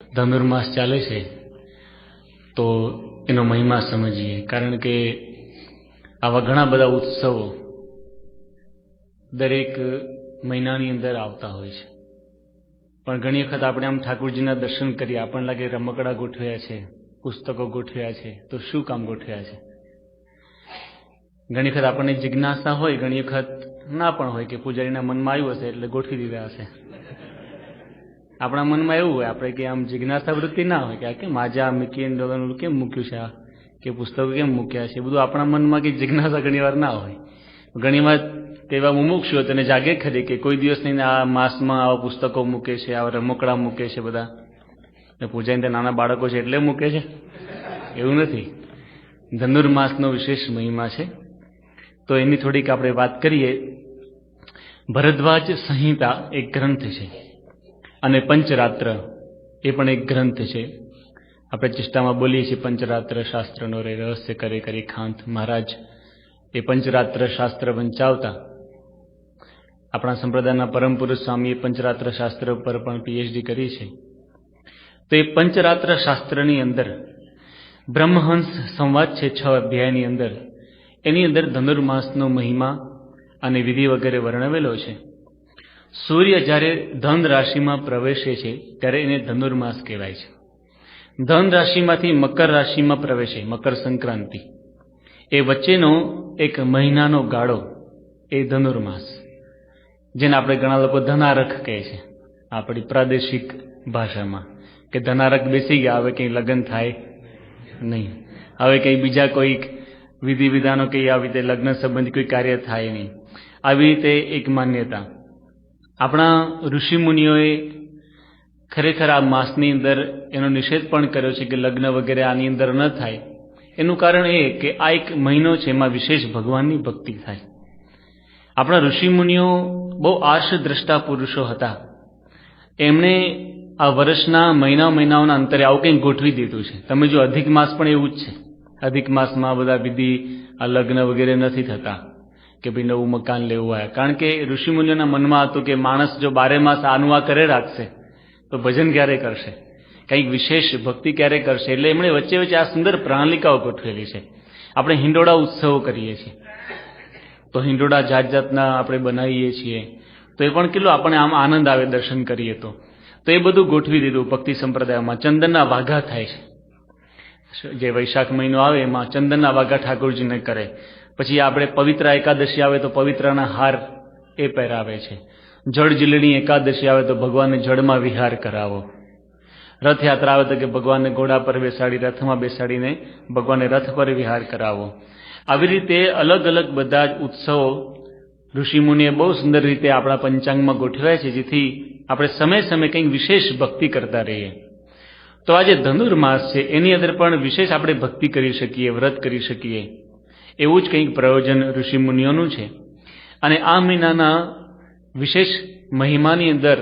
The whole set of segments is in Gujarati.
ધનુર્માસ ચાલે છે તો એનો મહિમા સમજીએ, કારણ કે આવા ઘણા બધા ઉત્સવો દરેક મહિનાની અંદર આવતા હોય છે. પણ ઘણી વખત આપણે આમ ઠાકોરજીના દર્શન કરીએ, આપણને લાગે રમકડા ગોઠવ્યા છે, પુસ્તકો ગોઠવ્યા છે, તો શું કામ ગોઠવ્યા છે? ઘણી વખત આપણને જિજ્ઞાસા હોય, ઘણી વખત ના પણ હોય કે પૂજારીના મનમાં આવ્યું હશે એટલે ગોઠવી દીધા હશે. આપણા મનમાં એવું હોય, આપણે કે આમ જિજ્ઞાસા વૃત્તિ ના હોય કે આ કેમ આજે આ મૂકીને કેમ મૂક્યું છે, આ કે પુસ્તકો કેમ મૂક્યા છે, બધું આપણા મનમાં કે જિજ્ઞાસા ઘણી વાર ના હોય. ઘણી વાર તેવા મુમુક્ષુઓ તેને જાગે ખરી કે કોઈ દિવસ નહીં આ માસમાં આવા પુસ્તકો મૂકે છે, આવા રમકડા મૂકે છે બધા, ને પૂજારીને નાના બાળકો છે એટલે મૂકે છે, એવું નથી. ધનુર્માસનો વિશેષ મહિમા છે, તો એની થોડીક આપણે વાત કરીએ. ભરદ્વાજ સંહિતા એક ગ્રંથ છે અને પંચરાત્ર એ પણ એક ગ્રંથ છે. આપણે ચિષ્ટામાં બોલીએ છીએ પંચરાત્ર શાસ્ત્રનો રે રહસ્ય કરે કરી ખાંત. મહારાજ એ પંચરાત્ર શાસ્ત્ર વંચાવતા આપણા સંપ્રદાયના પરમ પુરુષ સ્વામીએ પંચરાત્ર શાસ્ત્ર ઉપર પણ પીએચડી કરી છે. તો એ પંચરાત્ર શાસ્ત્રની અંદર બ્રહ્મહંસ સંવાદ છે 6 અધ્યાયની અંદર, એની અંદર ધનુર્માસનો મહિમા અને વિધિ વગેરે વર્ણવેલો છે. સૂર્ય જ્યારે ધન રાશિમાં પ્રવેશે છે ત્યારે એને ધનુર્માસ કહેવાય છે. ધન રાશિમાંથી મકર રાશિમાં પ્રવેશે, મકર સંક્રાંતિ, એ વચ્ચેનો એક મહિનાનો ગાળો એ ધનુર્માસ, જેને આપણે ઘણા લોકો ધનારખ કહે છે આપણી પ્રાદેશિક ભાષામાં, કે ધનારખ બેસી ગયા, હવે કંઈ લગ્ન થાય નહીં, હવે કંઈ બીજા કોઈ વિધિ વિધાનો કંઈ આવી રીતે લગ્ન સંબંધી કોઈ કાર્ય થાય નહીં, આવી રીતે એક માન્યતા. આપણા ઋષિમુનિઓએ ખરેખર આ માસની અંદર એનો નિષેધ પણ કર્યો છે કે લગ્ન વગેરે આની અંદર ન થાય. એનું કારણ એ કે આ એક મહિનો છે, એમાં વિશેષ ભગવાનની ભક્તિ થાય. આપણા ઋષિમુનિઓ બહુ આર્ષ દ્રષ્ટા પુરુષો હતા. એમણે આ વર્ષના મહિનાઓના અંતરે આવું કંઈક ગોઠવી દીધું છે. તમે જો અધિક માસ પણ એવું જ છે. અધિક માસમાં બધા વિધિ આ લગ્ન વગેરે નથી થતા કે ભાઈ નવું મકાન લેવું હોય, કારણ કે ઋષિમુનિઓના મનમાં હતું કે માણસ જો 12 માસ આનું આ કરે રાખશે તો ભજન ક્યારે કરશે, કંઈક વિશેષ ભક્તિ ક્યારે કરશે. એટલે એમણે વચ્ચે વચ્ચે આ સુંદર પ્રણાલિકાઓ ગોઠવેલી છે. આપણે હિંડોળા ઉત્સવો કરીએ છીએ, તો હિંડોળા જાત જાતના આપણે બનાવીએ છીએ, તો એ પણ કેટલો આપણને આમ આનંદ આવે દર્શન કરીએ તો એ બધું ગોઠવી દીધું ભક્તિ સંપ્રદાયમાં. ચંદનના વાઘા થાય છે, જે વૈશાખ મહિનો આવે એમાં ચંદનના વાઘા ઠાકોરજીને કરે. પછી આપણે પવિત્ર એકાદશી આવે તો પવિત્રના હાર એ પહેરાવે છે. જળ જીલણી એકાદશી આવે તો ભગવાનને જળમાં વિહાર કરાવો. રથયાત્રા આવે તો કે ભગવાનને ઘોડા પર બેસાડી, રથમાં બેસાડીને ભગવાનને રથ પર વિહાર કરાવો. આવી રીતે અલગ અલગ બધા જ ઉત્સવો ઋષિમુનિએ બહુ સુંદર રીતે આપણા પંચાંગમાં ગોઠવ્યા છે, જેથી આપણે સમય સમય કંઈક વિશેષ ભક્તિ કરતા રહીએ. તો આજે ધનુર્માસ છે એની અંદર પણ વિશેષ આપણે ભક્તિ કરી શકીએ, વ્રત કરી શકીએ, એવું જ કંઈક પ્રયોજન ઋષિમુનિઓનું છે. અને આ મહિનાના વિશેષ મહિમાની અંદર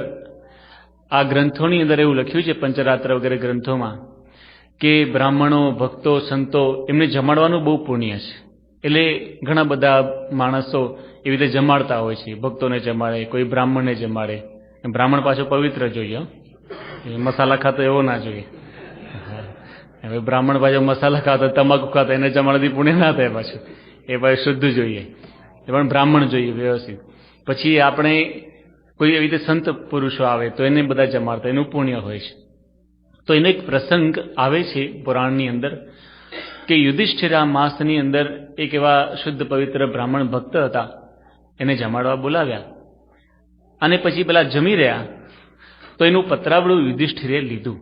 આ ગ્રંથોની અંદર એવું લખ્યું છે, પંચરાત્ર વગેરે ગ્રંથોમાં, કે બ્રાહ્મણો, ભક્તો, સંતો એમને જમાડવાનું બહુ પુણ્ય છે. એટલે ઘણા બધા માણસો એવી રીતે જમાડતા હોય છે, ભક્તોને જમાડે, કોઈ બ્રાહ્મણને જમાડે. બ્રાહ્મણ પાછો પવિત્ર જોઈએ, મસાલા ખાતો એવો ના જોઈએ. હવે બ્રાહ્મણ પાછો મસાલા ખાતો, તમાકુ ખાતો, એને જમાડતી પુણ્ય ના થાય પાછું, એ પાછું શુદ્ધ જોઈએ, એ પણ બ્રાહ્મણ જોઈએ વ્યવસ્થિત. પછી આપણે કોઈ એવી રીતે સંત પુરુષો આવે તો એને બધા જમાડતા, એનું પુણ્ય હોય છે. તો એનો એક પ્રસંગ આવે છે પુરાણની અંદર કે યુધિષ્ઠિર આ માસની અંદર એક એવા શુદ્ધ પવિત્ર બ્રાહ્મણ ભક્ત હતા, એને જમાડવા બોલાવ્યા. અને પછી પેલા જમી રહ્યા તો એનું પતરાવડું યુધિષ્ઠિરે લીધું.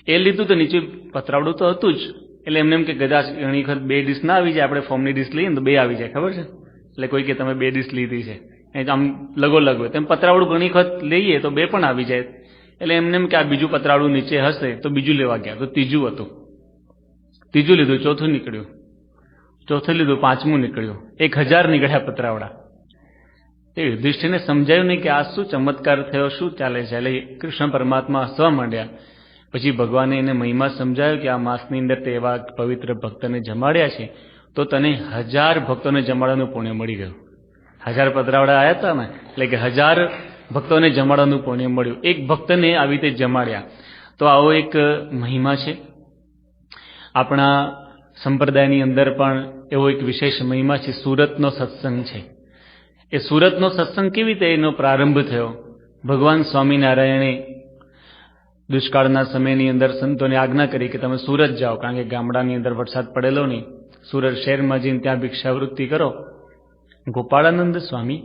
એ લીધું તો નીચે પતરાવડું તો હતું જ, એટલે એમને એમ કે કદાચ ઘણી વખત 2 ડીશ ના આવી જાય, આપણે ફોર્મની ડીશ લઈએ ને તો 2 આવી જાય, ખબર છે? એટલે કોઈ કે તમે 2 ડીશ લીધી છે, આમ લગો લગો તેમ પતરાવડું ઘણી વખત લઈએ તો 2 પણ આવી જાય. એટલે એમને એમ કે આ બીજું પતરાવડું નીચે હશે તો બીજું લેવા ગયા, તો ત્રીજું હતું. ત્રીજું લીધું, ચોથું નીકળ્યું, ચોથું લીધું, પાંચમું નીકળ્યું, 1000 નીકળ્યા પતરાવડા. એ યુધિષ્ઠિરને સમજાયું નહીં કે આ શું ચમત્કાર થયો, શું ચાલે છે. એટલે કૃષ્ણ પરમાત્મા હસવા માંડ્યા. પછી ભગવાને એને મહિમા સમજાયો કે આ માસની અંદર તે એવા પવિત્ર ભક્તને જમાડ્યા છે તો તને 1000 ભક્તોને જમાડવાનું પુણ્ય મળી ગયું. 1000 પતરાવડા આવ્યા હતા ને, એટલે કે 1000 ભક્તોને જમાડવાનું પુણ્ય મળ્યું. એક ભક્તને આવી રીતે જમાડ્યા તો આવો એક મહિમા છે. આપણા સંપ્રદાયની અંદર પણ એવો એક વિશેષ મહિમા છે. સુરતનો સત્સંગ છે. એ સુરતનો સત્સંગ કેવી રીતે એનો પ્રારંભ થયો? ભગવાન સ્વામિનારાયણે દુષ્કાળના સમયની અંદર સંતોને આજ્ઞા કરી કે તમે સુરત જાઓ, કારણ કે ગામડાની અંદર વરસાદ પડેલો નહીં. સુરત શહેરમાં જઈને ત્યાં ભિક્ષાવૃત્તિ કરો. ગોપાળાનંદ સ્વામી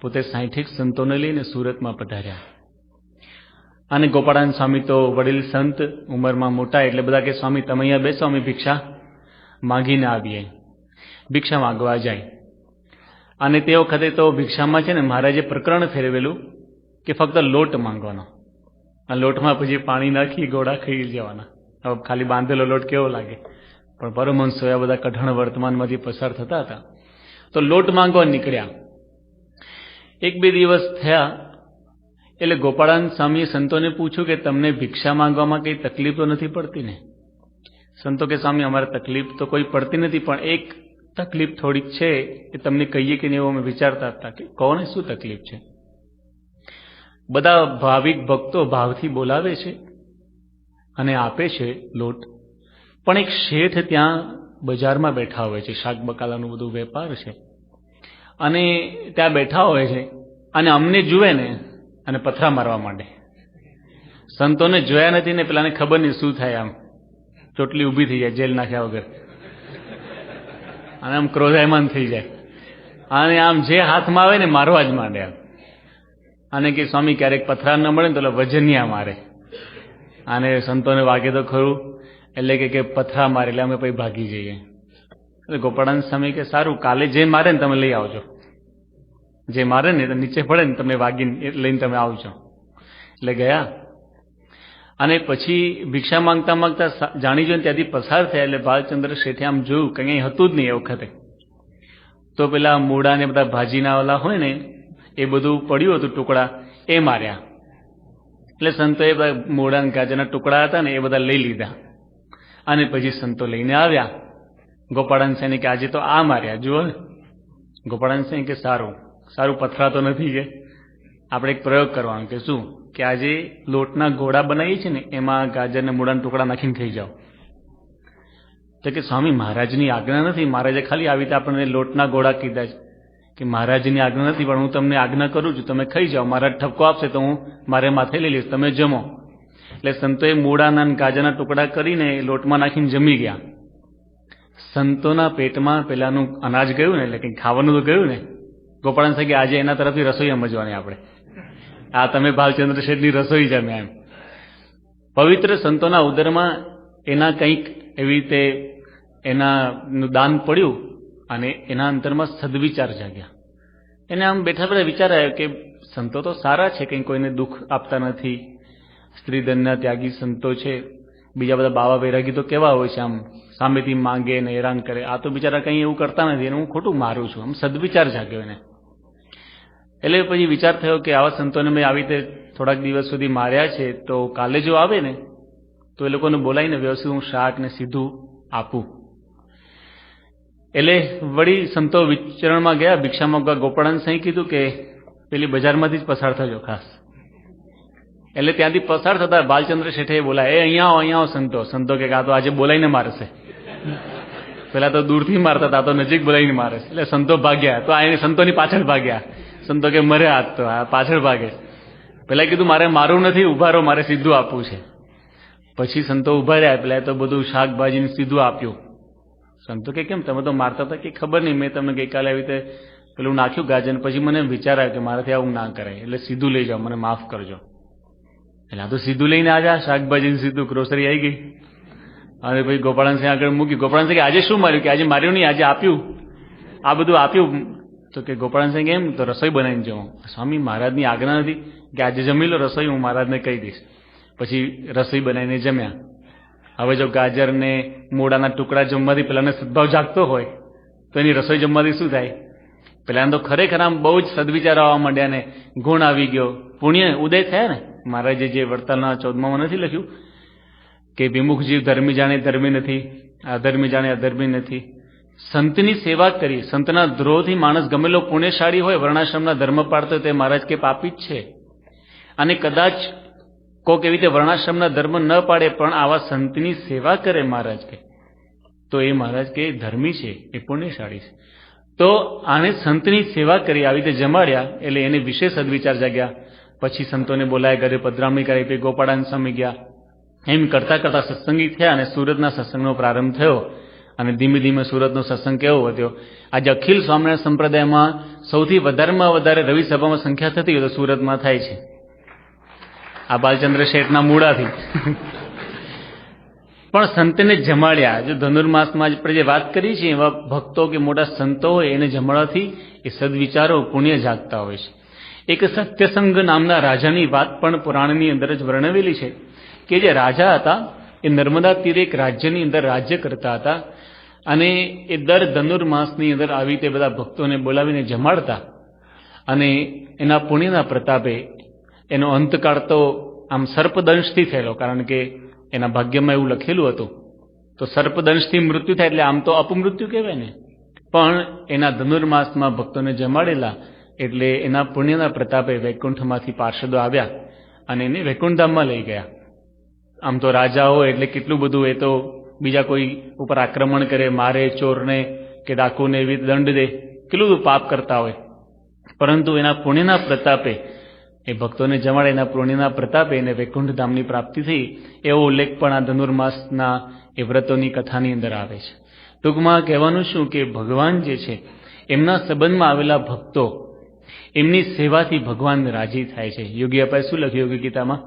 પોતે 60 સંતોને લઈને સુરતમાં પધાર્યા. અને ગોપાળાનંદ સ્વામી તો વડીલ સંત, ઉંમરમાં મોટા, એટલે બધા કે સ્વામી તમે અહીંયા બેસો, અમે ભિક્ષા માંગીને આવીએ. ભિક્ષા માંગવા જાય. અને તે વખતે તો ભિક્ષામાં છે ને મહારાજે પ્રકરણ ફેરવેલું કે ફક્ત લોટ માંગવાનો. આ લોટમાં પછી પાણી નાખી ગોળા ખાઈ જવાના. હવે ખાલી બાંધેલો લોટ કેવો લાગે, પણ પરમહંસો આ બધા કઠણ વર્તમાનમાંથી પસાર થતા હતા તો લોટ માંગવા નીકળ્યા. 1-2 દિવસ થયા એટલે ગોપાળાનંદ સ્વામીએ સંતોને પૂછ્યું કે તમને ભિક્ષા માંગવામાં કંઈ તકલીફ તો નથી પડતી ને? સંતો કે સ્વામી અમારે તકલીફ તો કોઈ પડતી નથી, પણ એક તકલીફ થોડીક છે, એ તમને કહીએ કે નહીં એવું અમે વિચારતા હતા. કે કોને શું તકલીફ છે? બધા ભાવિક ભક્તો ભાવથી બોલાવે છે અને આપે છે લોટ, પણ એક શેઠ ત્યાં બજારમાં બેઠા હોય છે, શાક બકાલાનું બધું વેપાર છે, અને ત્યાં બેઠા હોય છે અને અમને જુએ ને અને પથરા મારવા માંડે. સંતોને જોયા નથી ને પેલાને ખબર નહીં શું થાય, આમ ચોટલી ઊભી થઈ જાય જેલ નાખ્યા વગર, અને આમ ક્રોધાયમાન થઈ જાય, અને આમ જે હાથમાં આવે ને મારવા જ માંડે. અને કે સ્વામી ક્યારેક પથરા ન મળે ને તો વજનિયા મારે. અને સંતોને વાગે તો ખરું, એટલે કે પથરા મારે એટલે અમે પછી ભાગી જઈએ. એટલે ગોપાળાનંદ સ્વામી કે સારું, કાલે જે મારે ને તમે લઈ આવજો, જે મારે ને નીચે પડે ને તમને વાગીને લઈને તમે આવજો. એટલે ગયા. અને પછી ભિક્ષા માંગતા માંગતા જાણી જોઈને ત્યાંથી પસાર થયા. એટલે ભાલચંદ્ર શેઠે આમ જોયું કે કંઈ હતું જ નહીં એ વખતે. તો પેલા મૂળા ને બધા ભાજીના વાલા હોય ને એ બધું પડ્યું હતું, ટુકડા એ માર્યા. એટલે સંતોએ મૂળા અને ગાજરના ટુકડા હતા ને એ બધા લઈ લીધા. અને પછી સંતો લઈને આવ્યા. ગોપાળાનંદ સ્વામી કે આજે તો આ માર્યા જુઓ ને. ગોપાળાનંદ સ્વામી કે સારું સારું, પથરા તો નથી, કે આપણે એક પ્રયોગ કરવાનો. કે શું? કે આજે લોટના ગોળા બનાવીએ છીએ ને એમાં ગાજરના મૂળાના ટુકડા નાખીને ખાઈ જાઓ. તો કે સ્વામી મહારાજની આજ્ઞા નથી, મહારાજે ખાલી આવી રીતે આપણને લોટના ગોળા કીધા છે. કે મહારાજની આજ્ઞા નથી, પણ હું તમને આજ્ઞા કરું છું, તમે ખાઈ જાઓ. મહારાજ ઠપકો આપશે તો હું મારે માથે લઈ લઈશ, તમે જમો. એટલે સંતોએ મૂળાના ગાજરના ટુકડા કરીને લોટમાં નાખીને જમી ગયા. સંતોના પેટમાં પેલાનું અનાજ ગયું ને, એટલે કંઈ ખાવાનું તો ગયું ને. ગોપાળાનંદ સાહેબ કે આજે એના તરફથી રસોઈ સમજવાની આપણે. આ તમે ભાલચંદ્ર શેઠની રસોઈ જમ્યા એમ. પવિત્ર સંતોના ઉદરમાં એના કંઈક એવી રીતે એનાનું દાન પડ્યું અને એના અંતરમાં સદવિચાર જાગ્યા. એને આમ બેઠા બેઠા વિચાર આવ્યો કે સંતો તો સારા છે, કંઈ કોઈને દુઃખ આપતા નથી, સ્ત્રીધનના ત્યાગી સંતો છે. બીજા બધા બાવા વૈરાગી તો કેવા હોય છે, આમ સામેથી માંગે ને હેરાન કરે. આ તો બિચારા કંઈ એવું કરતા નથી, એને હું ખોટું મારું છું. આમ સદવિચાર જાગ્યો એને. એટલે પછી વિચાર થયો કે આવા સંતોને મેં આવી રીતે થોડાક દિવસ સુધી માર્યા છે, તો કાલે જો આવે ને તો એ લોકોને બોલાવીને વ્યવસ્થિત હું શાક ને સીધું આપું. એટલે વળી સંતો વિચરણમાં ગયા, ભિક્ષા માંગવા. ગોપાળાનંદ સાંઈ કીધું કે પેલી બજારમાંથી જ પસાર થજો ખાસ. એટલે ત્યાંથી પસાર થતા ભાલચંદ્ર શેઠે બોલાય, અહીંયા આવો સંતો. સંતો કે આ તો આજે બોલાવીને મારશે. પેલા તો દૂરથી મારતા હતા, તો નજીક બોલાવીને મારે. એટલે સંતો ભાગ્યા. તો આ સંતોની પાછળ ભાગ્યા. સંતો કે મરે આજ તો આ પાછળ ભાગે. પેલા કીધું મારે મારું નથી, ઉભા રહો, મારે સીધું આપવું છે. પછી સંતો ઉભા રહ્યા. પેલા તો બધું શાકભાજીને સીધું આપ્યું. સંતો કે કેમ તમે તો મારતા હતા? કે ખબર નહીં, મેં તમને ગઈકાલે આવી રીતે પેલું નાખ્યું ગાજર, પછી મને વિચાર આવ્યો કે મારાથી આવું ના કરાય, એટલે સીધું લઈ જાઓ, મને માફ કરજો. એટલે આ તો સીધું લઈને આવ્યા, શાકભાજીને સીધું, ગ્રોસરી આવી ગઈ. અને પછી ગોપાળાનંદ સિંહ આગળ મૂકી. ગોપાળાનંદ સિંહ આજે શું માર્યું? કે આજે માર્યું નહીં, આજે આપ્યું, આ બધું આપ્યું. તો કે ગોપાળાનંદ સિંહ એમ તો રસોઈ બનાવીને જવું. સ્વામી મહારાજની આજ્ઞા નથી કે આજે જમી લો રસોઈ, હું મહારાજને કહી દઈશ. પછી રસોઈ બનાવીને જમ્યા. હવે જો ગાજર ને મૂળાના ટુકડા જમવાથી પેલાને સદભાવ જાગતો હોય તો એની રસોઈ જમવાથી શું થાય? પેલાને તો ખરેખર આમ બહુ જ સદવિચાર આવવા માંડ્યા ને ગુણ આવી ગયો, પુણ્ય ઉદય થયા ને. મહારાજે જે વર્તનના 14માં નથી લખ્યું કે વિમુખ જીવ ધર્મી જાણે ધર્મી નથી, અધર્મી જાણે અધર્મી નથી. સંતની સેવા કરી, સંતના દ્રોહથી માણસ ગમેલો પુણ્યશાળી હોય, વર્ણાશ્રમના ધર્મ પાળતો તે મહારાજ કે પાપી જ છે. અને કદાચ કોક એવી રીતે વર્ણાશ્રમના ધર્મ ન પાડે પણ આવા સંતની સેવા કરે મહારાજ કે, તો એ મહારાજ કે ધર્મી છે, એ પુણ્યશાળી છે. તો આને સંતની સેવા કરી, આવી રીતે જમાડ્યા એટલે એને વિશેષ સદવિચાર જાગ્યા. પછી સંતોને બોલાય, ઘરે પધરામણી કરી, પછી ગોપાળાન સ્વામી ગયા. એમ કરતા કરતા સત્સંગી થયા અને સુરતના સત્સંગનો પ્રારંભ થયો. અને ધીમે ધીમે સુરતનો સત્સંગ કેવો વધ્યો. આજે અખિલ સ્વામિનારાયણ સંપ્રદાયમાં સૌથી વધારેમાં વધારે રવિ સભામાં સંખ્યા થતી હોય તો સુરતમાં થાય છે, આ બાલચંદ્ર શેઠના મૂળાથી. પણ સંતને જમાડ્યા. જો ધનુર્માસમાં આપણે જે વાત કરી છે એવા ભક્તો કે મોટા સંતો હોય એને જમાડવાથી એ સદવિચારો પુણ્ય જાગતા હોય છે. એક સત્યસંગ નામના રાજાની વાત પણ પુરાણની અંદર જ વર્ણવેલી છે કે જે રાજા હતા એ નર્મદા તીરે એક રાજ્યની અંદર રાજ્ય કરતા હતા અને એ દર ધનુર્માસની અંદર આવી રીતે બધા ભક્તોને બોલાવીને જમાડતા અને એના પુણ્યના પ્રતાપે એનો અંતકાળ તો આમ સર્પદંશથી થયેલો, કારણ કે એના ભાગ્યમાં એવું લખેલું હતું. તો સર્પદંશથી મૃત્યુ થાય એટલે આમ તો અપમૃત્યુ કહેવાય ને, પણ એના ધનુર્માસમાં ભક્તોને જમાડેલા એટલે એના પુણ્યના પ્રતાપે વૈકુંઠમાંથી પાર્ષદો આવ્યા અને એને વૈકુંઠધામમાં લઈ ગયા. આમ તો રાજા હોય એટલે કેટલું બધું એ તો બીજા કોઈ ઉપર આક્રમણ કરે, મારે ચોરને કે ડાકુને એવી દંડ દે, કેટલું બધું પાપ કરતા હોય. પરંતુ એના પુણ્યના પ્રતાપે એ ભક્તોને જમાડે, એના પુણ્યના પ્રતાપે એને વૈકુંઠધામની પ્રાપ્તિ થઈ. એવો ઉલ્લેખ પણ આ ધનુર્માસના એ વ્રતોની કથાની અંદર આવે છે. ટૂંકમાં કહેવાનું શું કે ભગવાન જે છે એમના સંબંધમાં આવેલા ભક્તો એમની સેવાથી ભગવાન રાજી થાય છે. યોગી અપાએ શું લખ્યું યોગી ગીતામાં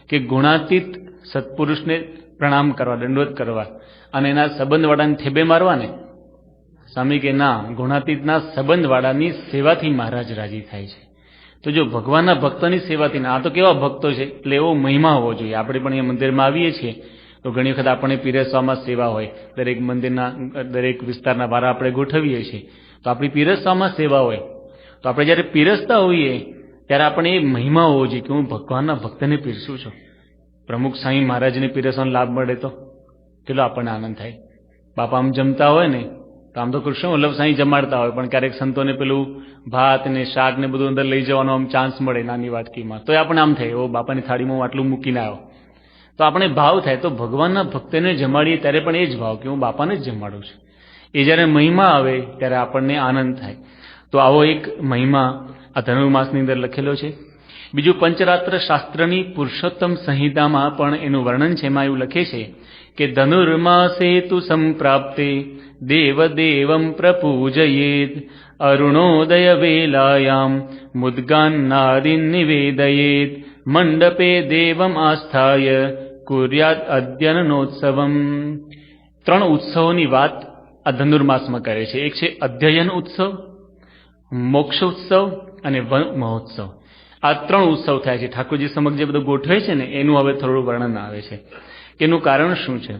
કે ગુણાતીત સત્પુરુષને પ્રણામ કરવા, દંડવત કરવા અને એના સંબંધવાળાને થેબે મારવા ને. સ્વામી કે ના, ગુણાતીતના સંબંધવાળાની સેવાથી મહારાજ રાજી થાય છે. તો જો ભગવાનના ભક્તોની સેવાથી, આ તો કેવા ભક્તો છે એટલે એવો મહિમા હોવો જોઈએ. આપણે પણ અહીંયા મંદિરમાં આવીએ છીએ તો ઘણી વખત આપણે પીરસવામાં સેવા હોય, દરેક મંદિરના દરેક વિસ્તારના વારા આપણે ગોઠવીએ છીએ તો આપણી પીરસવામાં સેવા હોય. તો આપણે જ્યારે પીરસતા હોઈએ ત્યારે આપણે એ મહિમા હોવો જોઈએ કે હું ભગવાનના ભક્તને પીરસું છું. પ્રમુખ સાંઈ મહારાજને પીરસવાનો લાભ મળે તો કેટલો આપણને આનંદ થાય. બાપા આમ જમતા હોય ને તો આમ તો કૃષ્ણ વલ્લભ સાંઈ જમાડતા હોય, પણ ક્યારેક સંતોને પેલું ભાત ને શાક ને બધું અંદર લઈ જવાનો આમ ચાન્સ મળે નાની વાટકીમાં, તો આપણે આમ થાય ઓ બાપાની થાળીમાં હું આટલું મૂકીને આવ્યો, તો આપણે ભાવ થાય. તો ભગવાનના ભક્તને જમાડીએ ત્યારે પણ એ જ ભાવ કે હું બાપાને જ જમાડું છું. એ જ્યારે મહિમા આવે ત્યારે આપણને આનંદ થાય. તો આવો એક મહિમા આ ધનુર્માસની અંદર લખેલો છે. બીજું પંચરાત્ર શાસ્ત્રની પુરુષોત્તમ સંહિતામાં પણ એનું વર્ણન છે. એમાં એવું લખે છે કે ધનુર્માસે તુ સંપ્રાપ્તે દેવદેવમ પ્રપૂજયેત અરુણોદય વેલાયામ મુદ્ગાન્નાદિન નિવેદયેત મંડપે દેવમ આસ્થાય કુર્યાત અધ્યયનોત્સવમ. 3 ઉત્સવોની વાત આ ધનુર્માસમાં કરે છે. એક છે અધ્યયન ઉત્સવ, મોક્ષ ઉત્સવ અને વન મહોત્સવ. આ 3 ઉત્સવ થાય છે. ઠાકોરજી સમક્ષ જે બધું ગોઠવે છે ને એનું હવે થોડું વર્ણન આવે છે. એનું કારણ શું છે?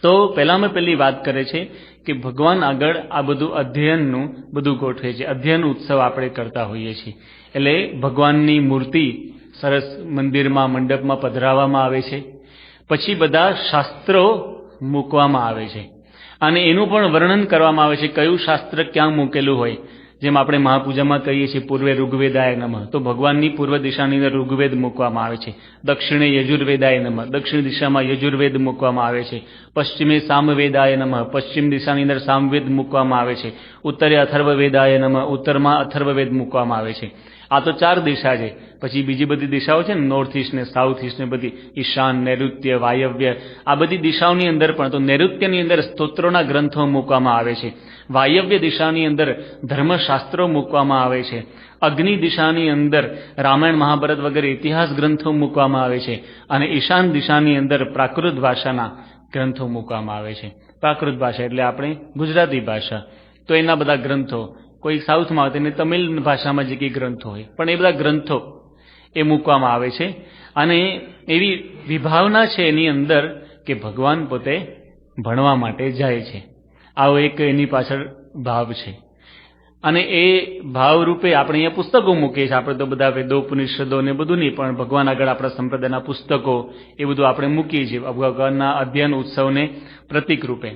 તો પહેલી વાત કરે છે કે ભગવાન આગળ આ બધું અધ્યયનનું બધું ગોઠવે છે. અધ્યયન ઉત્સવ આપણે કરતા હોઈએ છીએ. એટલે ભગવાનની મૂર્તિ સરસ મંદિરમાં મંડપમાં પધરાવવામાં આવે છે. પછી બધા શાસ્ત્રો મૂકવામાં આવે છે અને એનું પણ વર્ણન કરવામાં આવે છે કયું શાસ્ત્ર ક્યાં મૂકેલું હોય. જેમ આપણે મહાપૂજામાં કહીએ છીએ પૂર્વે ઋગ્વેદાય નમઃ, તો ભગવાનની પૂર્વ દિશાની અંદર ઋગ્વેદ મૂકવામાં આવે છે. દક્ષિણે યજુર્વેદાય નમઃ, દક્ષિણ દિશામાં યજુર્વેદ મૂકવામાં આવે છે. પશ્ચિમે સામવેદાય નમઃ, પશ્ચિમ દિશાની અંદર સામવેદ મૂકવામાં આવે છે. ઉત્તરે અથર્વવેદાય નમઃ, ઉત્તરમાં અથર્વવેદ મૂકવામાં આવે છે. આ તો 4 દિશા છે. પછી બીજી બધી દિશાઓ છે ને, નોર્થ ઈસ્ટ ને સાઉથ ઈસ્ટ ને બધી, ઈશાન, નૈઋત્ય, વાયવ્ય, આ બધી દિશાઓની અંદર પણ તો નૈઋત્યની અંદર સ્તોત્રોના ગ્રંથો મૂકવામાં આવે છે. વાયવ્ય દિશાની અંદર ધર્મશાસ્ત્રો મૂકવામાં આવે છે. અગ્નિ દિશાની અંદર રામાયણ મહાભારત વગેરે ઇતિહાસ ગ્રંથો મૂકવામાં આવે છે. અને ઈશાન દિશાની અંદર પ્રાકૃત ભાષાના ગ્રંથો મૂકવામાં આવે છે. પ્રાકૃત ભાષા એટલે આપણે ગુજરાતી ભાષા, તો એના બધા ગ્રંથો, કોઈ સાઉથમાં આવે તેને તમિલ ભાષામાં જે કંઈ ગ્રંથો હોય પણ એ બધા ગ્રંથો એ મૂકવામાં આવે છે. અને એવી વિભાવના છે એની અંદર કે ભગવાન પોતે ભણવા માટે જાય છે. આવો એક એની પાછળ ભાવ છે. અને એ ભાવરૂપે આપણે અહીંયા પુસ્તકો મૂકીએ છીએ. આપણે તો બધા વેદો ઉપનિષદો ને બધું નહીં, પણ ભગવાન આગળ આપણા સંપ્રદાયના પુસ્તકો એ બધું આપણે મૂકીએ છીએ ભગવાનના અધ્યયન ઉત્સવને પ્રતીક રૂપે.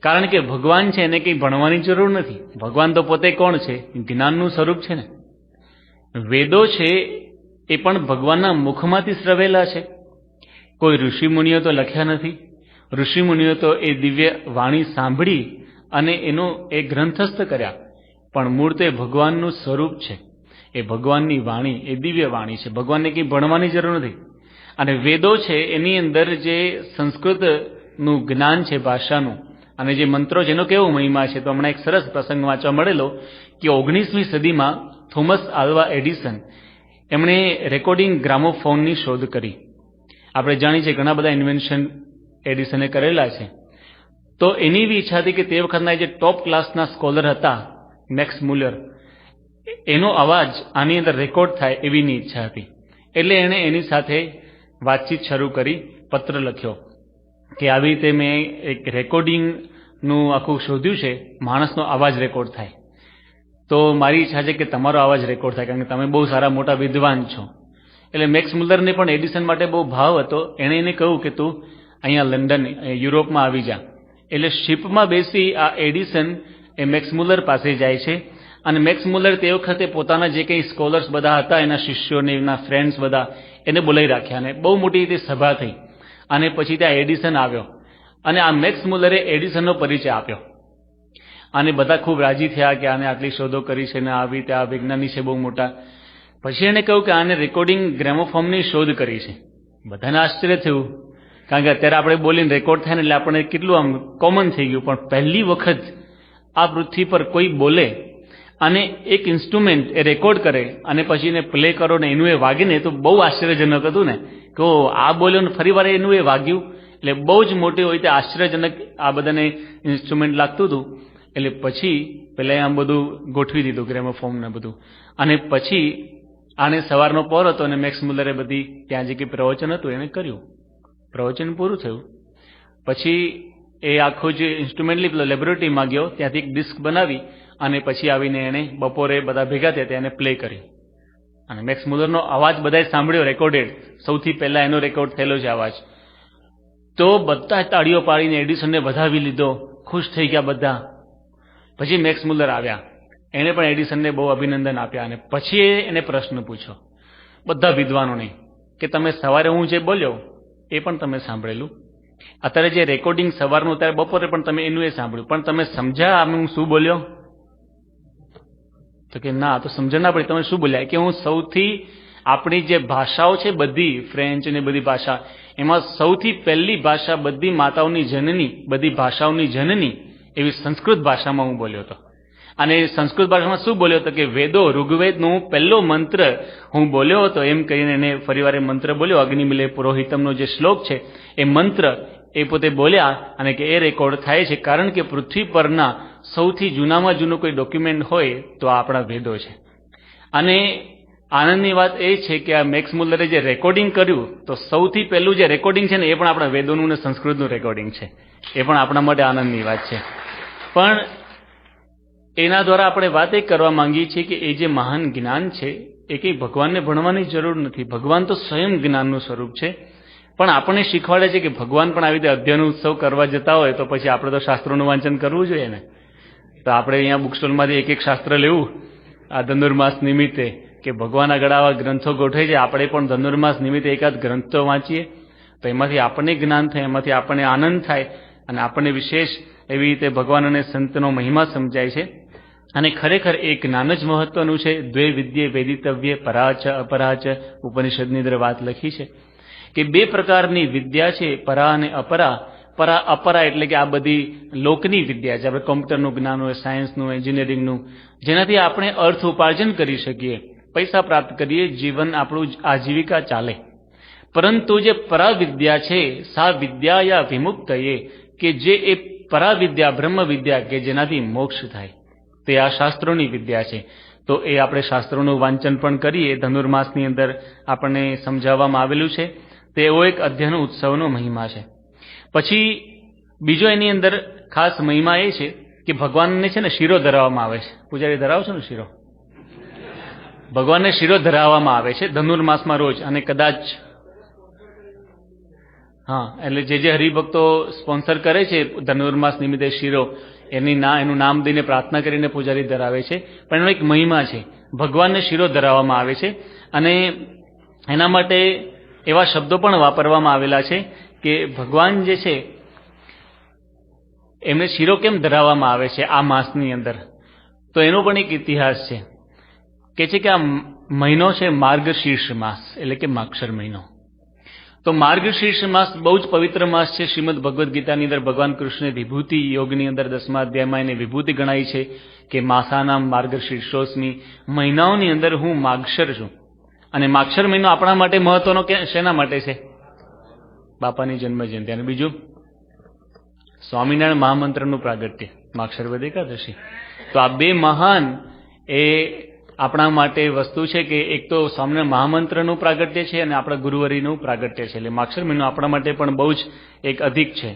કારણ કે ભગવાન છે એને કંઈ ભણવાની જરૂર નથી. ભગવાન તો પોતે કોણ છે? જ્ઞાનનું સ્વરૂપ છે ને. વેદો છે એ પણ ભગવાનના મુખમાંથી શ્રવેલા છે. કોઈ ઋષિમુનિઓ તો લખ્યા નથી. ઋષિમુનિઓ તો એ દિવ્ય વાણી સાંભળી અને એનો એ ગ્રંથસ્થ કર્યા, પણ મૂળ તો એ ભગવાનનું સ્વરૂપ છે. એ ભગવાનની વાણી, એ દિવ્ય વાણી છે. ભગવાનને કંઈ ભણવાની જરૂર નથી. અને વેદો છે એની અંદર જે સંસ્કૃતનું જ્ઞાન છે, ભાષાનું, અને જે મંત્રો છે એનો કેવો મહિમા છે. તો હમણાં એક સરસ પ્રસંગ વાંચવા મળેલો કે 19મી સદીમાં થોમસ આલ્વા એડિસન એમણે રેકોર્ડિંગ ગ્રામોફોનની શોધ કરી. આપણે જાણીએ છીએ ઘણા બધા ઇન્વેન્શન એડિસને કરેલા છે. તો એની એવી ઈચ્છા હતી કે તે વખતના જે ટોપ ક્લાસના સ્કોલર હતા, મેક્સ મુલર, એનો અવાજ આની અંદર રેકોર્ડ થાય એવીની ઈચ્છા હતી. એટલે એણે એની સાથે વાતચીત શરૂ કરી, પત્ર લખ્યો કે આવી રીતે મેં એક રેકોર્ડિંગનું આખું શોધ્યું છે, માણસનો અવાજ રેકોર્ડ થાય. તો મારી ઈચ્છા છે કે તમારો અવાજ રેકોર્ડ થાય, કારણ કે તમે બહુ સારા મોટા વિદ્વાન છો. એટલે મેક્સ મુલરને પણ એડિસન માટે બહુ ભાવ હતો. એણે એને કહ્યું કે તું અહીંયા લંડન, યુરોપમાં આવી જા. એટલે શિપમાં બેસી આ એડિસન એ મેક્સ મુલર પાસે જાય છે. અને મેક્સ મુલર તે વખતે પોતાના જે કંઈ સ્કોલર્સ બધા હતા, એના શિષ્યોને, એના ફ્રેન્ડ્સ બધા, એને બોલાવી રાખ્યા. અને બહુ મોટી રીતે સભા થઈ. અને પછી ત્યાં એડિસન આવ્યો અને આ મેક્સ મુલરે એડિસનનો પરિચય આપ્યો. અને બધા ખૂબ રાજી થયા કે આને આટલી શોધો કરી છે ને આવી રીતે આ વિજ્ઞાની છે બહુ મોટા. પછી એણે કહ્યું કે આને રેકોર્ડિંગ ગ્રેમોફોનની શોધ કરી છે. બધાને આશ્ચર્ય થયું, કારણ કે અત્યારે આપણે બોલીને રેકોર્ડ થાય ને એટલે આપણે કેટલું આમ કોમન થઈ ગયું. પણ પહેલી વખત આ પૃથ્વી પર કોઈ બોલે અને એક ઇન્સ્ટ્રુમેન્ટ એ રેકોર્ડ કરે અને પછી એને પ્લે કરો ને એનું એ વાગે ને, તો બહુ આશ્ચર્યજનક હતું ને કે આ બોલ્યો ને ફરી વાર એનું એ વાગ્યું. એટલે બહુ જ મોટી હોય તે આશ્ચર્યજનક આ બધાને ઇન્સ્ટ્રુમેન્ટ લાગતું હતું. એટલે પછી પેલા આમ બધું ગોઠવી દીધું, ગ્રેમોફોન ને બધું. અને પછી આને સવારનો પહોર હતો અને મેક્સ મુલરે બધી ત્યાં જે કંઈ પ્રવચન હતું એને કર્યું. પ્રવચન પૂરું થયું પછી એ આખું જે ઇન્સ્ટ્રુમેન્ટ લીધો, લેબોરેટરીમાં ગયો, ત્યાંથી એક ડિસ્ક બનાવી અને પછી આવીને એણે બપોરે બધા ભેગા થયા ત્યાં એને પ્લે કરી. અને મેક્સ મુલરનો અવાજ બધાએ સાંભળ્યો, રેકોર્ડેડ. સૌથી પહેલા એનો રેકોર્ડ થયેલો છે અવાજ. તો બધા તાળીઓ પાડીને એડિસનને વધાવી લીધો, ખુશ થઈ ગયા બધા. પછી મેક્સ મુલર આવ્યા, એણે પણ એડિસનને બહુ અભિનંદન આપ્યા. અને પછી એને પ્રશ્ન પૂછ્યો બધા વિદ્વાનોને કે તમે સવારે હું જે બોલ્યો એ પણ તમે સાંભળેલું, અત્યારે જે રેકોર્ડિંગ સવારનું અત્યારે બપોરે પણ તમે એનું એ સાંભળ્યું, પણ તમે સમજ્યા આમ હું શું બોલ્યો? તો કે ના, તો સમજ ના પડી. તમે શું બોલ્યા? કે હું સૌથી આપણી જે ભાષાઓ છે બધી, ફ્રેન્ચ ને બધી ભાષા, એમાં સૌથી પહેલી ભાષા બધી માતાઓની જનની, બધી ભાષાઓની જનની એવી સંસ્કૃત ભાષામાં હું બોલ્યો હતો. અને સંસ્કૃત ભાષામાં શું બોલ્યો હતો કે વેદો, ઋગ્વેદનો પહેલો મંત્ર હું બોલ્યો હતો. એમ કહીને એને ફરીવાર મંત્ર બોલ્યો, અગ્નિમિલે પુરોહિતમનો જે શ્લોક છે એ મંત્ર એ પોતે બોલ્યા. અને કે એ રેકોર્ડ થાય છે કારણ કે પૃથ્વી પરના સૌથી જૂનામાં જૂનું કોઈ ડોક્યુમેન્ટ હોય તો આ આપણા વેદો છે. અને આનંદની વાત એ છે કે આ મેક્સ મુલરે જે રેકોર્ડિંગ કર્યું, તો સૌથી પહેલું જે રેકોર્ડિંગ છે ને એ પણ આપણા વેદોનું ને સંસ્કૃતનું રેકોર્ડિંગ છે. એ પણ આપણા માટે આનંદની વાત છે. પણ એના દ્વારા આપણે વાત એ કરવા માંગીએ છીએ કે એ જે મહાન જ્ઞાન છે એ કંઈ ભગવાનને ભણવાની જરૂર નથી. ભગવાન તો સ્વયં જ્ઞાનનું સ્વરૂપ છે. પણ આપણને શીખવાડે છે કે ભગવાન પણ આવી રીતે અધ્યયન ઉત્સવ કરવા જતા હોય તો પછી આપણે તો શાસ્ત્રોનું વાંચન કરવું જોઈએ ને. તો આપણે અહીંયા બુક સ્ટોલમાંથી એક શાસ્ત્ર લેવું આ ધનુર્માસ નિમિત્તે, કે ભગવાન આગળ આવા ગ્રંથો ગોઠવે છે, આપણે પણ ધનુર્માસ નિમિત્તે એકાદ ગ્રંથો વાંચીએ તો એમાંથી આપણને જ્ઞાન થાય, એમાંથી આપણને આનંદ થાય અને આપણને વિશેષ એવી રીતે ભગવાન અને સંતનો મહિમા સમજાય છે. અને ખરેખર એ જ્ઞાન જ મહત્વનું છે. દ્વે વિદ્યે વેદિતવ્ય પરાચ અપરાચ ઉપનિષદની અંદર વાત લખી છે કે બે પ્રકારની વિદ્યા છે, પરા અને અપરા. પરા અપરા એટલે કે આ બધી લોકની વિદ્યા છે, આપણે કોમ્પ્યુટરનું જ્ઞાન હોય, સાયન્સનું, એન્જિનિયરિંગનું, જેનાથી આપણે અર્થ ઉપાર્જન કરી શકીએ, પૈસા પ્રાપ્ત કરીએ, જીવન આપણું આજીવિકા ચાલે. પરંતુ જે પરાવિદ્યા છે, સા વિદ્યાયા વિમુક્તયે, કે જે એ પરાવિદ્યા, બ્રહ્મ વિદ્યા કે જેનાથી મોક્ષ થાય, તે આ શાસ્ત્રોની વિદ્યા છે. તો એ આપણે શાસ્ત્રોનું વાંચન પણ કરીએ. ધનુર્માસની અંદર આપણને સમજાવવામાં આવેલું છે. તેઓ એક અધ્યયન ઉત્સવનો મહિમા છે. પછી બીજો એની અંદર ખાસ મહિમા એ છે કે ભગવાનને છે ને શીરો ધરાવવામાં આવે છે. પૂજારી ધરાવો છો ને શીરો? ભગવાનને શીરો ધરાવવામાં આવે છે ધનુર્માસમાં રોજ. અને કદાચ હા, એટલે જે હરિભક્તો સ્પોન્સર કરે છે ધનુર્માસ નિમિત્તે શીરો, એનું નામ દઈને પ્રાર્થના કરીને પૂજારી ધરાવે છે. પણ એનો એક મહિમા છે, ભગવાનને શીરો ધરાવવામાં આવે છે. અને એના માટે એવા શબ્દો પણ વાપરવામાં આવેલા છે કે ભગવાન જે છે એમને શીરો કેમ ધરાવવામાં આવે છે આ માસની અંદર, તો એનો પણ એક ઇતિહાસ છે. કે છે કે આ મહિનો છે માર્ગશીર્ષ માસ, એટલે કે માક્ષર મહિનો. તો માર્ગશીર્ષ માસ બહુ જ પવિત્ર માસ છે. શ્રીમદ ભગવદ્ ગીતાની અંદર ભગવાન કૃષ્ણે વિભૂતિ યોગની અંદર 10મા અધ્યાયમાં એને વિભૂતિ ગણાઈ છે કે માસાનામ માર્ગશીર્ષોસ્મી, મહિનાઓની અંદર હું માગશર છું. અને માગશર મહિનો આપણા માટે મહત્વનો શેના માટે છે? બાપાની જન્મ જયંતિ. અને બીજું સ્વામિનારાયણ મહામંત્રનું પ્રાગટ્ય, માગશર વદ એકાદશી. તો આ બે મહાન એ આપણા માટે વસ્તુ છે કે એક તો સ્વામિનારાયણ મહામંત્રનું પ્રાગટ્ય છે અને આપણા ગુરુવરીનું પ્રાગટ્ય છે. એટલે માગશર મહિનો આપણા માટે પણ બહુ જ એક અધિક છે.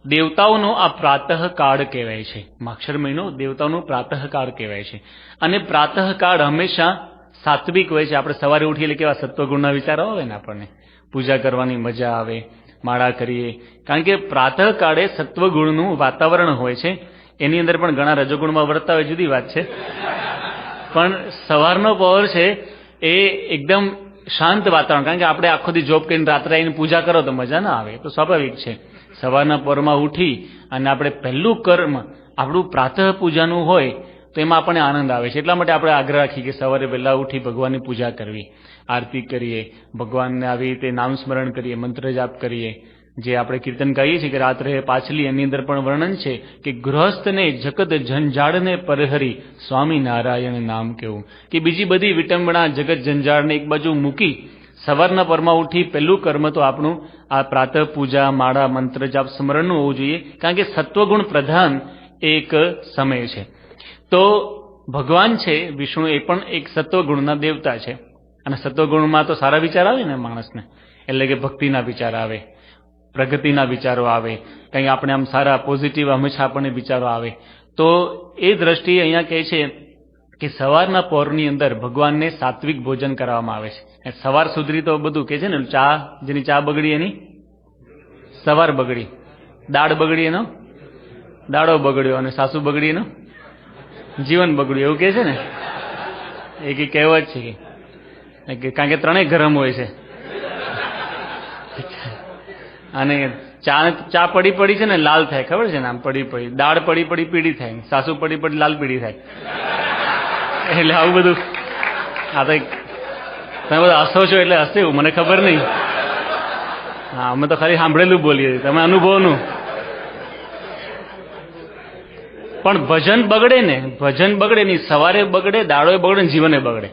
દેવતાઓનો આ પ્રાતઃકાળ કહેવાય છે. માગશર મહિનો દેવતાઓનો પ્રાતઃકાળ કહેવાય છે. અને પ્રાતઃકાળ હંમેશા સાત્વિક હોય છે. આપણે સવારે ઉઠીએ એટલે કેવા સત્વગુણના વિચારો આવે ને, આપણને પૂજા કરવાની મજા આવે, માળા કરીએ. કારણ કે પ્રાતઃકાળે સત્વગુણનું વાતાવરણ હોય છે. એની અંદર પણ ઘણા રજોગુણમાં વર્તા હોય, જુદી વાત છે. પણ સવારનો પહોર છે એ એકદમ શાંત વાતાવરણ. કારણ કે આપણે આખો દી જોબ કરીને રાત્રે આવીને પૂજા કરો તો મજા ના આવે, તો સ્વાભાવિક છે. સવારના પહોરમાં ઉઠી અને આપણે પહેલું કર્મ આપણું પ્રાતઃ પૂજાનું હોય તો એમાં આપણને આનંદ આવે છે. એટલા માટે આપણે આગ્રહ રાખીએ કે સવારે વહેલા ઉઠી ભગવાનની પૂજા કરવી, આરતી કરીએ, ભગવાનને આવી રીતે નામ સ્મરણ કરીએ, મંત્ર જાપ કરીએ. જે આપણે કીર્તન ગાઈએ છીએ કે રાત્રે પાછલી, એની અંદર પણ વર્ણન છે કે ગૃહસ્થને જગત ઝંઝાળને પરહરી સ્વામી નારાયણ નામ કેવું. કે બીજી બધી વિટંબણા, જગત ઝંઝાળને એક બાજુ મૂકી સવારના પરમાં ઉઠી પહેલું કર્મ તો આપણું આ પ્રાતઃ પૂજા, માળા, મંત્ર જાપ, સ્મરણનું હોવું જોઈએ. કારણ કે સત્વગુણ પ્રધાન એક સમય છે. તો ભગવાન છે વિષ્ણુ, એ પણ એક સત્વગુણના દેવતા છે. અને સત્વગુણમાં તો સારા વિચાર આવે ને માણસને, એટલે કે ભક્તિના વિચાર આવે, પ્રગતિના વિચારો આવે, કંઈ આપણે આમ સારા પોઝિટિવ હંમેશા આપણને વિચારો આવે. તો એ દ્રષ્ટિએ અહીંયા કહે છે કે સવારના પહોરની અંદર ભગવાનને સાત્વિક ભોજન કરવામાં આવે છે. સવાર સુધરી તો બધું કે છે ને, ચા જેની ચા બગડી એની સવાર બગડી, દાળ બગડી એનો દાડો બગડ્યો, અને સાસુ બગડી એનો જીવન બગડ્યું, એવું કે છે ને. એક કહેવત છે કે કારણ કે ત્રણેય ગરમ હોય છે. અને ચા પડી છે ને લાલ થાય, ખબર છે ને, આમ પડી દાળ પડી પીળી થાય, સાસુ પડી લાલ પીળી થાય. એટલે આવું બધું. આ તો તમે બધા હસો છો એટલે હસે, એવું મને ખબર નહીં. હા, અમે તો ખાલી સાંભળેલું બોલીએ, તમે અનુભવનું. પણ ભજન બગડે ને, ભજન બગડે નહીં, સવારે બગડે, દાડોએ બગડે ને જીવને બગડે.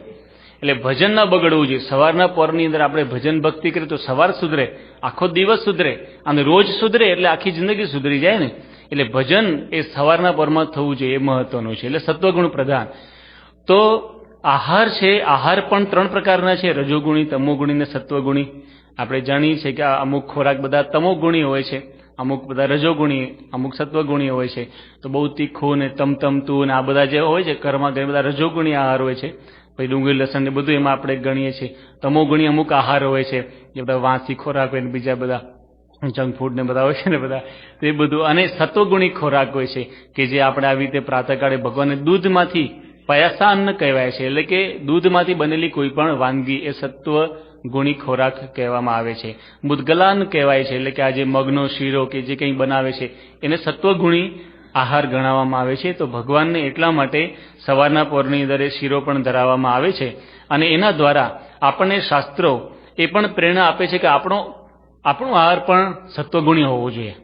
એટલે ભજન ના બગડવું જોઈએ. સવારના પહોરની અંદર આપણે ભજન ભક્તિ કરીએ તો સવાર સુધરે, આખો દિવસ સુધરે, અને રોજ સુધરે એટલે આખી જિંદગી સુધરી જાય ને. એટલે ભજન એ સવારના પહોરમાં થવું જોઈએ, એ મહત્વનું છે. એટલે સત્વગુણ પ્રધાન. તો આહાર છે, આહાર પણ 3 પ્રકારના છે, રજોગુણી, તમોગુણી ને સત્વગુણી. આપણે જાણીએ છીએ કે અમુક ખોરાક બધા તમોગુણી હોય છે, અમુક બધા રજોગુણી, અમુક સત્વગુણી હોય છે. તો બહુ તીખું ને તમતમતું ને આ બધા જે હોય છે કર્મા કરે, બધા રજોગુણી આહાર હોય છે. પછી ડુંગળી, લસણ ને બધું એમાં આપણે ગણીએ છીએ. તમોગુણી અમુક આહાર હોય છે, જે બધા વાંસી ખોરાક હોય ને બીજા બધા જંક ફૂડ ને બધા હોય છે ને બધા, તો એ બધું. અને સત્વગુણી ખોરાક હોય છે કે જે આપણે આવી રીતે પ્રાતઃકાળે ભગવાનને દૂધમાંથી પયાસાન્ન કહેવાય છે, એટલે કે દૂધમાંથી બનેલી કોઈ પણ વાનગી એ સત્વ ગુણી ખોરાક કહેવામાં આવે છે. મુદગલાન કહેવાય છે, એટલે કે આ જે મગનો શીરો કે જે કંઈ બનાવે છે એને સત્વગુણી આહાર ગણાવવામાં આવે છે. તો ભગવાનને એટલા માટે સવારના પહોરની અંદર શીરો પણ ધરાવવામાં આવે છે. અને એના દ્વારા આપણને શાસ્ત્રો એ પણ પ્રેરણા આપે છે કે આપણો આહાર પણ સત્વગુણી હોવો જોઈએ.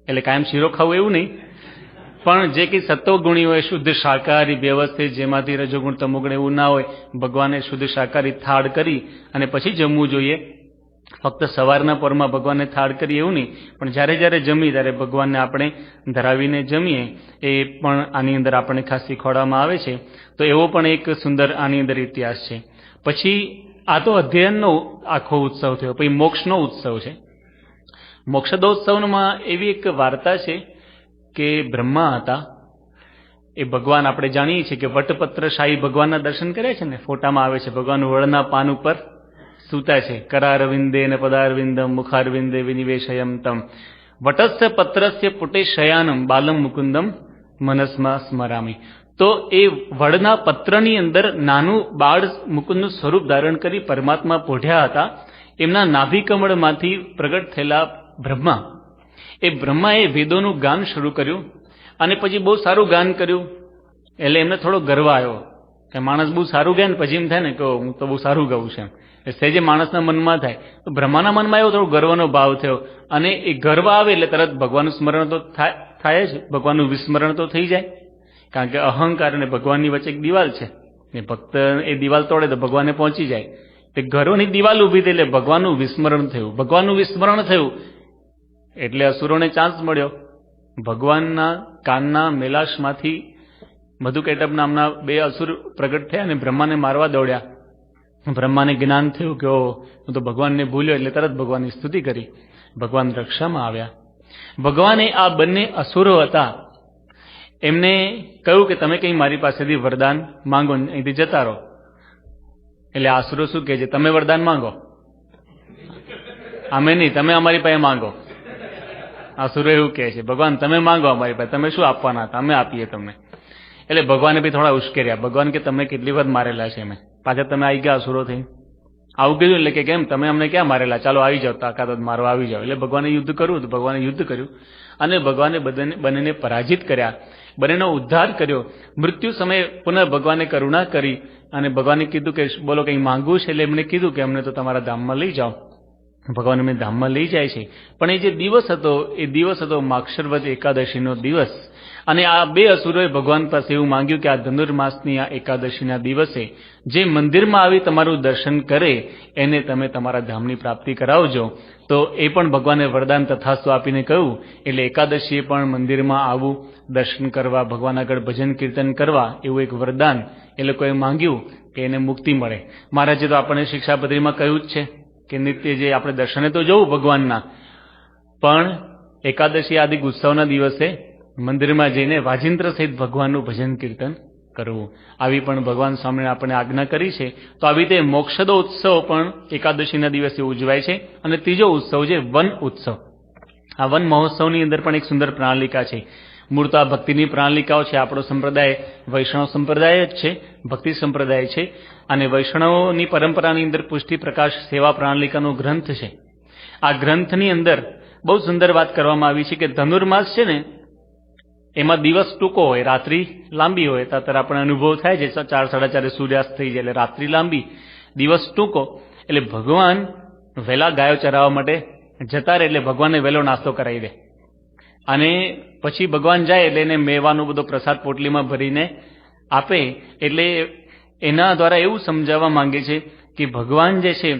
એટલે કાયમ શીરો ખાવું એવું નહીં, પણ જે કંઈ સત્વગુણી હોય, શુદ્ધ શાકાહારી વ્યવસ્થિત, જેમાંથી રજોગુણ તમોગુણ એવું ના હોય, ભગવાને શુદ્ધ શાકાહારી થાળ કરી અને પછી જમવું જોઈએ. ફક્ત સવારના પહોરમાં ભગવાનને થાળ કરીએ એવું નહીં, પણ જ્યારે જ્યારે જમીએ ત્યારે ભગવાનને આપણે ધરાવીને જમીએ, એ પણ આની અંદર આપણને ખાસ શીખવાડવામાં આવે છે. તો એવો પણ એક સુંદર આની અંદર ઇતિહાસ છે. પછી આ તો અધ્યયનનો આખો ઉત્સવ થયો. પછી મોક્ષનો ઉત્સવ છે. મોક્ષદોત્સવમાં એવી એક વાર્તા છે કે બ્રહ્મા હતા, એ ભગવાન આપણે જાણીએ છીએ કે વટપત્રશાહી ભગવાનના દર્શન કર્યા છે ને, ફોટામાં આવે છે ભગવાન વડના પાન ઉપર સૂતા છે. કરારવિંદે ને પદારવિંદમ મુખારવિંદે વિનિવેશયમ તમ વટસ્ય પત્રસ્ય પુટે શયાનમ બાલમ મુકુંદમ મનસ્માં સ્મરામી. તો એ વડના પત્રની અંદર નાનું બાળ મુકુંદનું સ્વરૂપ ધારણ કરી પરમાત્મા પોઢ્યા હતા. એમના નાભિકમળમાંથી પ્રગટ થયેલા બ્રહ્મા, એ બ્રહ્માએ વેદોનું ગાન શરૂ કર્યું અને પછી બહુ સારું ગાન કર્યું. એટલે એમને થોડો ગર્વ આવ્યો કે માણસ બહુ સારું ગાય ને પછી એમ થાય ને કે હું તો બહુ સારું ગાઉં છું. સહેજે માણસના મનમાં થાય. તો બ્રહ્માના મનમાં એવો થોડો ગર્વનો ભાવ થયો અને એ ગર્વ આવે એટલે તરત ભગવાનનું સ્મરણ તો થાય જ, ભગવાનનું વિસ્મરણ તો થઈ જાય. કારણ કે અહંકાર અને ભગવાનની વચ્ચે એક દિવાલ છે. એ ભક્ત એ દિવાલ તોડે તો ભગવાને પહોંચી જાય. તે ગર્વની દિવાલ ઊભી થઈ એટલે ભગવાનનું વિસ્મરણ થયું. ભગવાનનું વિસ્મરણ થયું એટલે અસુરોને ચાન્સ મળ્યો. ભગવાનના કાનના મેલાશમાંથી મધુકૈટભ નામના 2 અસુર પ્રગટ થયા અને બ્રહ્માને મારવા દોડ્યા. બ્રહ્માને જ્ઞાન થયું કે હું તો ભગવાનને ભૂલ્યો, એટલે તરત ભગવાનની સ્તુતિ કરી. ભગવાન રક્ષામાં આવ્યા. ભગવાને આ બંને અસુરો હતા એમને કહ્યું કે તમે કંઈ મારી પાસેથી વરદાન માંગો, અહીંથી જતા રહો. એટલે આસુરો શું કહે છે, તમે વરદાન માંગો, અમે નહીં, તમે અમારી પાસે માંગો. આસુરો એવું કહે છે, ભગવાન તમે માંગો અમારી પાસે, તમે શું આપવાના હતા, અમે આપીએ તમને. એટલે ભગવાને બી થોડા ઉશ્કેર્યા. ભગવાન કે તમે કેટલી વાર મારેલા છે અમે, પાછા તમે આવી ગયા અસુરો થઈ. આવું કીધું એટલે કે કેમ તમે અમને ક્યાં મારેલા, ચાલો આવી જાઓ, તાકાત મારવા આવી જાઓ. એટલે ભગવાને યુદ્ધ કરવું તો ભગવાને યુદ્ધ કર્યું અને ભગવાને બંનેને પરાજિત કર્યા, બંનેનો ઉદ્ધાર કર્યો. મૃત્યુ સમયે પુનઃ ભગવાને કરુણા કરી અને ભગવાને કીધું કે બોલો કંઈ માંગવું છે. એટલે એમને કીધું કે અમને તો તમારા ધામમાં લઈ જાઓ. ભગવાન અમને ધામમાં લઈ જાય છે. પણ એ જે દિવસ હતો માક્ષરવદ એકાદશીનો દિવસ. અને આ 2 અસુરોએ ભગવાન પાસે એવું માંગ્યું કે આ ધનુર્માસની આ એકાદશીના દિવસે જે મંદિરમાં આવી તમારું દર્શન કરે એને તમે તમારા ધામની પ્રાપ્તિ કરાવજો. તો એ પણ ભગવાને વરદાન તથાસ્તુ આપીને કહ્યું. એટલે એકાદશીએ પણ મંદિરમાં આવવું, દર્શન કરવા, ભગવાન આગળ ભજન કીર્તન કરવા, એવું એક વરદાન એ લોકોએ માંગ્યું કે એને મુક્તિ મળે. મહારાજે તો આપણને શિક્ષાપત્રીમાં કહ્યું જ છે કે નિત્ય જે આપણે દર્શને તો જવું ભગવાનના, પણ એકાદશી આદિ ઉત્સવના દિવસે મંદિરમાં જઈને વાજિંત્ર સહિત ભગવાનનું ભજન કીર્તન કરવું. આવી પણ ભગવાન સ્વામીએ આપણને આજ્ઞા કરી છે. તો આવી રીતે મોક્ષદો ઉત્સવ પણ એકાદશીના દિવસે ઉજવાય છે. અને ત્રીજો ઉત્સવ છે વન ઉત્સવ. આ વન મહોત્સવની અંદર પણ એક સુંદર પ્રણાલિકા છે. મૂળ તો આ ભક્તિની પ્રણાલિકાઓ છે. આપણો સંપ્રદાય વૈષ્ણવ સંપ્રદાય જ છે, ભક્તિ સંપ્રદાય છે. અને વૈષ્ણવની પરંપરાની અંદર પુષ્ટિ પ્રકાશ સેવા પ્રણાલિકાનો ગ્રંથ છે. આ ગ્રંથની અંદર બહુ સુંદર વાત કરવામાં આવી છે કે ધનુર્માસ છે ને એમાં દિવસ ટૂંકો હોય, રાત્રિ લાંબી હોય. ત્યારે આપણને અનુભવ થાય છે 4-4:30 સૂર્યાસ્ત થઈ જાય એટલે રાત્રિ લાંબી, દિવસ ટૂંકો. એટલે ભગવાન વહેલા ગાયો ચરાવવા માટે જતા રહે એટલે ભગવાનને વહેલો નાસ્તો કરાવી દે અને પછી ભગવાન જાય એટલે એને મેવાનો બધો પ્રસાદ પોટલીમાં ભરીને આપે. એટલે એના દ્વારા એવું સમજાવવા માંગે છે કે ભગવાન જે છે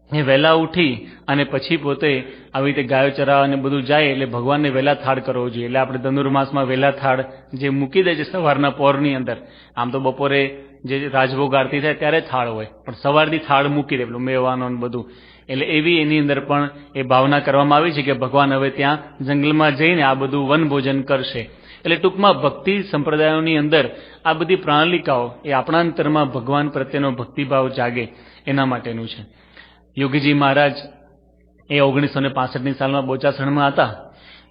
એ વહેલા ઉઠી અને પછી પોતે આવી રીતે ગાયો ચરાવવા અને બધું જાય એટલે ભગવાનને વહેલા થાળ કરવો જોઈએ. એટલે આપણે ધનુર્માસમાં વહેલા થાળ જે મૂકી દે છે સવારના પોરની અંદર. આમ તો બપોરે જે રાજભોગ આરતી થાય ત્યારે થાળ હોય, પણ સવારથી થાળ મૂકી દે પેલું મેવાનો ને બધું. એટલે એવી એની અંદર પણ એ ભાવના કરવામાં આવી છે કે ભગવાન હવે ત્યાં જંગલમાં જઈને આ બધું વન ભોજન કરશે. એટલે ટૂંકમાં ભક્તિ સંપ્રદાયોની અંદર આ બધી પ્રણાલિકાઓ એ આપણા અંતરમાં ભગવાન પ્રત્યેનો ભક્તિભાવ જાગે એના માટેનું છે. યોગીજી મહારાજ એ 1965ની સાલમાં બોચાસણમાં હતા.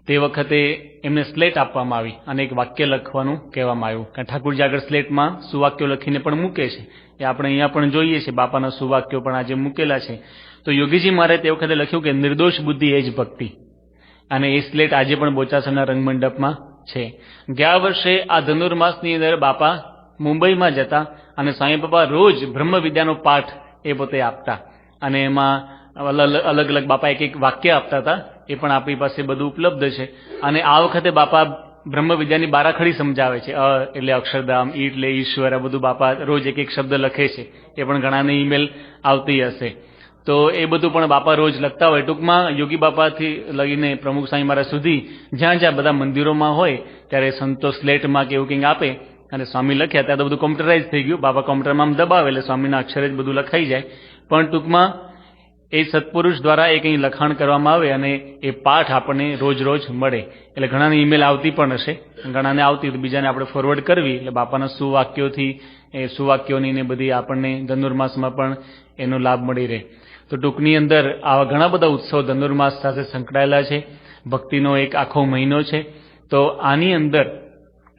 તે વખતે એમને સ્લેટ આપવામાં આવી અને એક વાક્ય લખવાનું કહેવામાં આવ્યું. કારણ ઠાકુરજી આગળ સ્લેટમાં સુવાક્યો લખીને પણ મૂકે છે. એ આપણે અહીંયા પણ જોઈએ છીએ, બાપાના સુવાક્યો પણ આજે મૂકેલા છે. તો યોગીજી મહારાજ તે વખતે લખ્યું કે નિર્દોષ બુદ્ધિ એ જ ભક્તિ. અને એ સ્લેટ આજે પણ બોચાસણના રંગમંડપમાં છે. ગયા વર્ષે આ ધનુર્માસની અંદર બાપા મુંબઈમાં જતા અને સ્વામી બાપા રોજ બ્રહ્મ વિદ્યાનો પાઠ એ પોતે આપતા અને એમાં અલગ અલગ બાપા એક વાક્ય આપતા હતા. એ પણ આપણી પાસે બધું ઉપલબ્ધ છે. અને આ વખતે બાપા બ્રહ્મ વિદ્યાની બારાખડી સમજાવે છે. એટલે અક્ષરધામ, ઈ એટલે ઈશ્વર, આ બધું બાપા રોજ એક શબ્દ લખે છે. એ પણ ઘણાને ઈમેલ આવતી હશે. તો એ બધું પણ બાપા રોજ લખતા હોય. ટૂંકમાં યોગી બાપાથી લઈને પ્રમુખ સ્વામી મહારાજ સુધી જ્યાં જ્યાં બધા મંદિરોમાં હોય ત્યારે સંતો સ્લેટમાં કે એવું કંઈક આપે અને સ્વામી લખ્યા. ત્યાં તો બધું કોમ્પ્યુટરાઇઝ થઈ ગયું. બાપા કોમ્પ્યુટરમાં આમ દબાવે એટલે સ્વામીના અક્ષરે જ બધું લખાઈ જાય. પણ ટૂંકમાં એ સત્પુરુષ દ્વારા એ કંઈ લખાણ કરવામાં આવે અને એ પાઠ આપણને રોજ રોજ મળે. એટલે ઘણાને ઈમેલ આવતી પણ હશે, ઘણાને આવતી તો બીજાને આપણે ફોરવર્ડ કરવી. એટલે બાપાના સુવાક્યોથી એ સુવાક્યોની ને બધી આપણને ધનુર્માસમાં પણ એનો લાભ મળી રહે. તો ટૂંકની અંદર આવા ઘણા બધા ઉત્સવ ધનુર્માસ સાથે સંકળાયેલા છે. ભક્તિનો એક આખો મહિનો છે. તો આની અંદર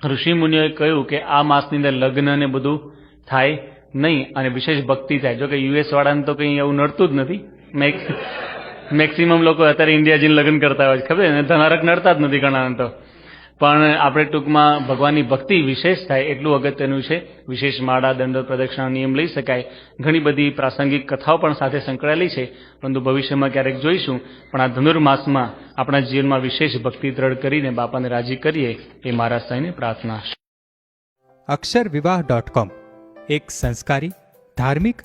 ઋષિ મુનિઓએ કહ્યું કે આ માસની અંદર લગ્ન ને બધું થાય નહીં અને વિશેષ ભક્તિ થાય. જો કે યુએસ વાળાને તો કંઈ એવું નડતું જ નથી. મેક્સિમમ લોકો અત્યારે ઇન્ડિયા જઈને લગ્ન કરતા હોય છે, ખબર ને, ધનારક નડતા જ નથી ઘણાને તો. પણ આપણે ટૂંકમાં ભગવાનની ભક્તિ વિશેષ થાય એટલું અગત્યનું છે. વિશેષ માળા, દંડ, પ્રદક્ષિણા નિયમ લઈ શકાય. ઘણી બધી પ્રાસંગિક કથાઓ પણ સાથે સંકળાયેલી છે, પરંતુ ભવિષ્યમાં ક્યારેક જોઈશું. પણ આ ધનુર્માસમાં આપણા જીવનમાં વિશેષ ભક્તિ દ્રઢ કરીને બાપાને રાજી કરીએ એ મારા સાંઈની પ્રાર્થના છે. અક્ષરવિવાહ.com એક સંસ્કારી, ધાર્મિક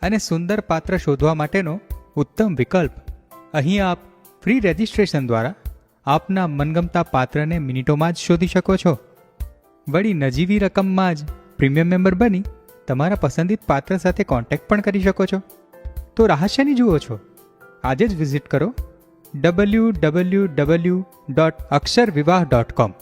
અને સુંદર પાત્ર શોધવા માટેનો ઉત્તમ વિકલ્પ. અહીં આપ ફ્રી રજિસ્ટ્રેશન દ્વારા આપના મનગમતા પાત્રને મિનિટોમાં જ શોધી શકો છો. વળી નજીવી રકમમાં જ પ્રીમિયમ મેમ્બર બની તમારા પસંદિત પાત્ર સાથે કોન્ટેક્ટ પણ કરી શકો છો. તો રહસ્યની જુઓ છો, આજે જ વિઝિટ કરો www.અક્ષરવિવાહ.com.